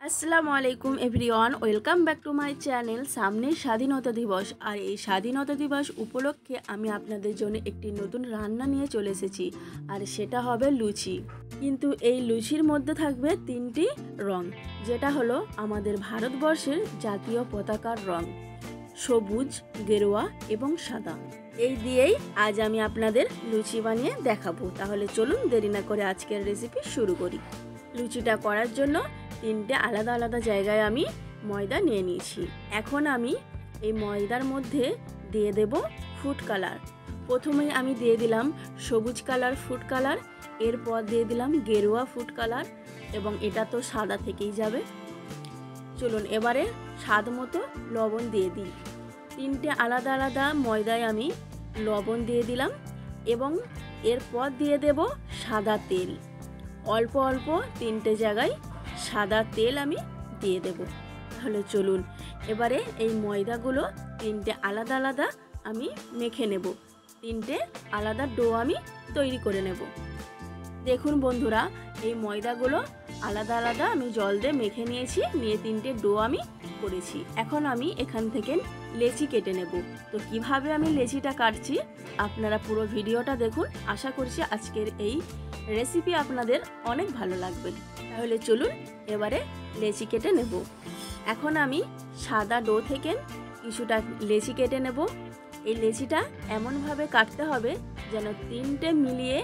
আসসালামু আলাইকুম everyone, welcome back to my channel. সামনে স্বাধীনতা দিবস, আর এই স্বাধীনতা দিবস উপলক্ষে আমি আপনাদের জন্য একটি নতুন রান্না নিয়ে চলে এসেছি, আর সেটা হবে লুচি। কিন্তু এই লুচির মধ্যে থাকবে তিনটি রং, যেটা হলো আমাদের ভারতবর্ষের জাতীয় পতাকার রং, সবুজ, গেরুয়া এবং সাদা। এই দিয়েই আজ আমি আপনাদের লুচি বানিয়ে দেখাবো। তাহলে চলুন দেরি না করে আজকের রেসিপি শুরু করি। লুচিটা করার জন্য তিনটে আলাদা আলাদা জায়গায় আমি ময়দা নিয়ে নিয়েছি। এখন আমি এই ময়দার মধ্যে দিয়ে দেব ফুড কালার। প্রথমেই আমি দিয়ে দিলাম সবুজ কালার ফুড কালার, এরপর দিয়ে দিলাম গেরুয়া ফুড কালার, এবং এটা তো সাদা থেকেই যাবে। চলুন এবারে স্বাদ মতো লবণ দিয়ে দিই। তিনটে আলাদা আলাদা ময়দায় আমি লবণ দিয়ে দিলাম, এবং এরপর দিয়ে দেব সাদা তেল। অল্প অল্প তিনটে জায়গায় সাদা তেল আমি দিয়ে দেব। তাহলে চলুন এবারে এই ময়দাগুলো তিনটে আলাদা আলাদা আমি মেখে নেব। তিনটে আলাদা ডো আমি তৈরি করে নেব। দেখুন বন্ধুরা, এই ময়দাগুলো আলাদা আলাদা আমি জল দিয়ে মেখে নিয়েছি, নিয়ে তিনটে ডো আমি করেছি। এখন আমি এখান থেকে লেচি কেটে নেব। তো কিভাবে আমি লেচিটা কাটছি আপনারা পুরো ভিডিওটা দেখুন। আশা করছি আজকের এই রেসিপি আপনাদের অনেক ভালো লাগবে। তাহলে চলুন এবারে লেচি কেটে নেব। এখন আমি সাদা ডো থেকে কিছুটা লেচি কেটে নেব। এই লেচিটা এমনভাবে কাটতে হবে যেন তিনটে মিলিয়ে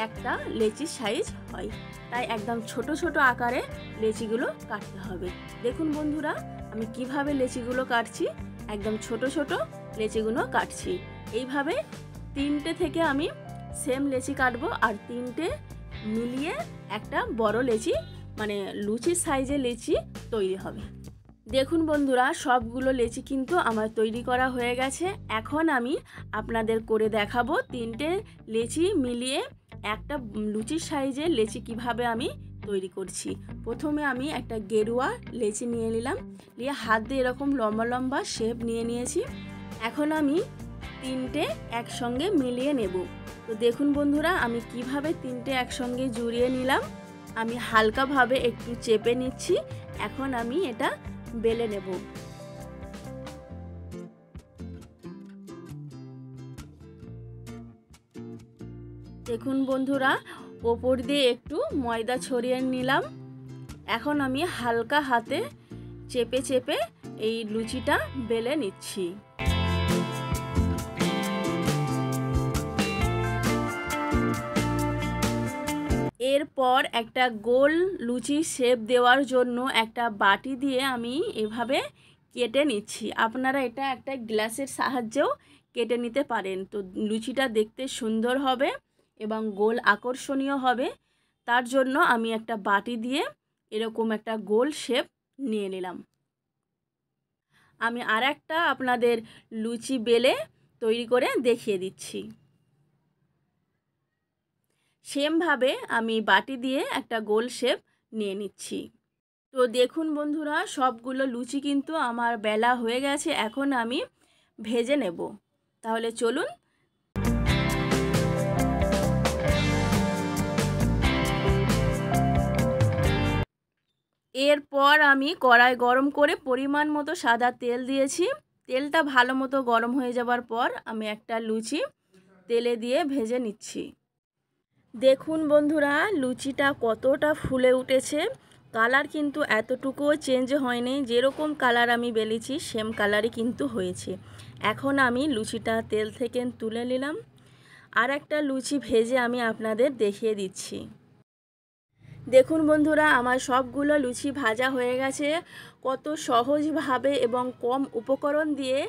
একটা লেচির সাইজ হয়, তাই একদম ছোট ছোট আকারে লেচিগুলো কাটতে হবে। দেখুন বন্ধুরা, আমি কিভাবে লেচিগুলো কাটছি, একদম ছোট ছোট লেচিগুলো কাটছি। এইভাবে তিনটে থেকে আমি সেম লেচি কাটবো, আর তিনটে মিলিয়ে একটা বড় লেচি, মানে লুচির সাইজে লেচি তৈরি হবে। দেখুন বন্ধুরা, সবগুলো লেচি কিন্তু আমার তৈরি করা হয়ে গেছে। এখন আমি আপনাদের করে দেখাবো তিনটে লেচি মিলিয়ে একটা লুচির সাইজে লেচি কিভাবে আমি তৈরি করছি। প্রথমে আমি একটা গেরুয়া লেচি নিয়ে নিলাম, নিয়ে হাত দিয়ে এরকম লম্বা লম্বা শেপ নিয়ে নিয়েছি। এখন আমি তিনটে একসঙ্গে মিলিয়ে নেব। তো দেখুন বন্ধুরা, আমি কিভাবে তিনটে একসঙ্গে জুড়িয়ে নিলাম। আমি হালকাভাবে একটু চেপে নিচ্ছি। এখন আমি এটা বেলে নেব। দেখুন বন্ধুরা, ওপর দিয়ে একটু ময়দা ছড়িয়ে নিলাম। এখন আমি হালকা হাতে চেপে চেপে এই লুচিটা বেলে নিচ্ছি। এরপর একটা গোল লুচি শেপ দেওয়ার জন্য একটা বাটি দিয়ে আমি এভাবে কেটে নিচ্ছি। আপনারা এটা একটা গ্লাসের সাহায্যেও কেটে নিতে পারেন। তো লুচিটা দেখতে সুন্দর হবে এবং গোল আকর্ষণীয় হবে, তার জন্য আমি একটা বাটি দিয়ে এরকম একটা গোল শেপ নিয়ে নিলাম। আমি আর একটা আপনাদের লুচি বেলে তৈরি করে দেখিয়ে দিচ্ছি। সেমভাবে আমি বাটি দিয়ে একটা গোল শেপ নিয়ে নিচ্ছি। তো দেখুন বন্ধুরা, সবগুলো লুচি কিন্তু আমার বেলা হয়ে গেছে। এখন আমি ভেজে নেব। তাহলে চলুন। এরপর আমি কড়াই গরম করে পরিমাণ মতো সাদা তেল দিয়েছি। তেলটা ভালো মতো গরম হয়ে যাবার পর আমি একটা লুচি তেলে দিয়ে ভেজে নিচ্ছি। দেখুন বন্ধুরা, লুচিটা কতটা ফুলে উঠেছে। কালার কিন্তু এতটুকুও চেঞ্জ হয়নি, যেরকম কালার আমি বেলেছি সেম কালারই কিন্তু হয়েছে। এখন আমি লুচিটা তেল থেকে তুলে নিলাম। আর একটা লুচি ভেজে আমি আপনাদের দেখিয়ে দিচ্ছি। দেখুন বন্ধুরা, আমার সবগুলো লুচি ভাজা হয়ে গেছে। কত সহজভাবে এবং কম উপকরণ দিয়ে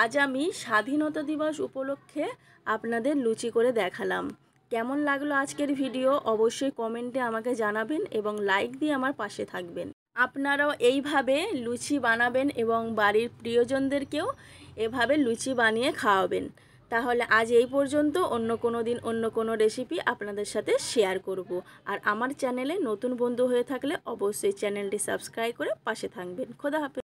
আজ আমি স্বাধীনতা দিবস উপলক্ষে আপনাদের লুচি করে দেখালাম। কেমন লাগলো আজকের ভিডিও অবশ্যই কমেন্টে আমাকে জানাবেন, এবং লাইক দিয়ে আমার পাশে থাকবেন। আপনারাও এইভাবে লুচি বানাবেন এবং বাড়ির প্রিয়জনদেরকেও এভাবে লুচি বানিয়ে খাওয়াবেন। তাহলে আজ এই পর্যন্ত। অন্য কোনো দিন অন্য কোনো রেসিপি আপনাদের সাথে শেয়ার করব। আর আমার চ্যানেলে নতুন বন্ধু হয়ে থাকলে অবশ্যই চ্যানেলটি সাবস্ক্রাইব করে পাশে থাকবেন। খোদা হাফেজ।